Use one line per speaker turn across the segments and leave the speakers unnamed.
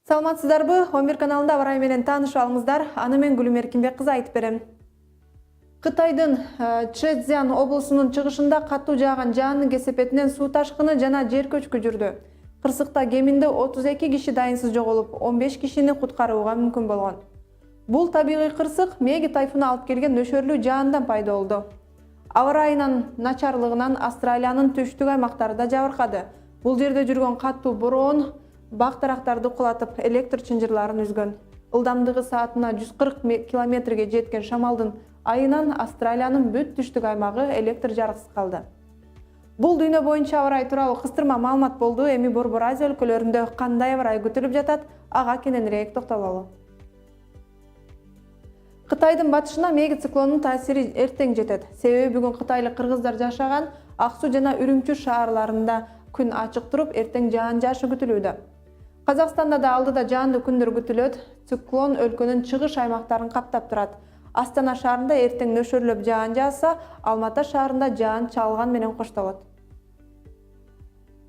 Саламатсыздарбы? 11 каналында абарай менен таанышып алыңыздар. Аны мен Гүлүм Эркинбек кызы айтып берем. Кытайдын Чжэцзян облусунун чыгышында катуу жааган жаандын кесепетинен суу ташкыны жана жер көчкү жүрдү. Кырсыкта кеминде 32 киши дайынсыз жоголуп, 15 кишини куткарууга мүмкүн болгон. Бул табигый кырсык Меги тайфуну алып келген нөшөрлүү жаандан пайда болду. Аба ырайынын начарлыгынан Австралиянын түштүк аймактарында жабыркады. Бул жерде жүргөн катуу бороон бак дарактарды кулатып, электр чынжырларын үзгөн. Ылдамдыгы саатына 140 километрге жеткен шамалдын айынан Австралиянын бүт түштүк аймагы электр жарыксыз калды. Бул дүйнө боюнча аба ырайы тууралуу кыстырма маалымат болду. Эми Борбор Азия өлкөлөрүндө кандай аба ырайы күтүлүп жатат? Ага кененирээк токтололу. Кытайдын батышына Меги циклонунун таасири эртең жетет. Себеби бүгүн кытайлык кыргыздар жашаган Ак Суу жана Үрүмчү шаарларында күн ачык туруп, эртең жаан жаашы күтүлүүдө. Казакстанда да алдыда жаандуу күндөр күтүлөт. Циклон өлкөнүн чыгыш аймактарын каптап турат. Астана шаарында эртең нөшөрлөп жаан жааса, Алматы шаарында жаан чалган менен коштолот.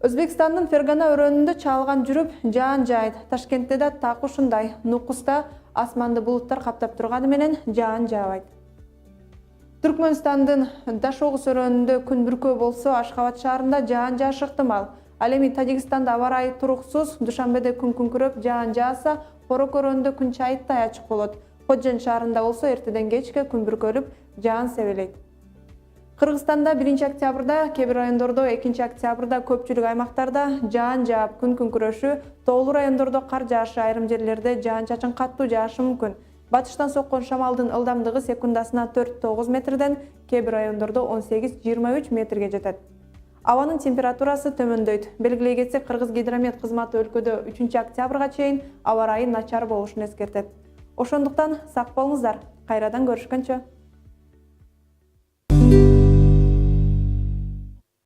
Өзбекстандын Фергана өрөөнүндө чалган жүрүп, жаан жаайт. Ташкентте да так ушундай. Нукуста асманды булуттар каптап турганы менен жаан жаабайт. Түркмөнстандын Дашогус өрөөнүндө күн бүркөө болсо, Ашхабад шаарында жаан жаашы ыктымал. Ал эми Тажикстанда аба ырайы туруксуз, Душанбеде күн күңкүрөп жаан жааса, Корок өрөөнүндө күн чайыттай ачык болот. Ходжен шаарында болсо эртеден кечке күн бүркөлүп, жаан себелейт. Кыргызстанда 1-октябрда, кээ бир райондордо 2-октябрда көпчүлүк аймактарда жаан жаап, күн күңкүрөшү, тоолуу райондордо кар жаашы, айрым жерлерде жаан-чачын каттуу жаашы мүмкүн. Батыштан соккон шамалдын ылдамдыгы секундасына 4-9 метрден, кээ бир райондордо 18-23 метрге жетет. Абанын температурасы төмөндөйт. Белгилей кетсек, Кыргыз гидромет кызматы өлкөдө 3-октябрга чейин аба ырайы начар болушун эскертет. Ошондуктан сак болуңуздар. Кайрадан көрүшкөнчө.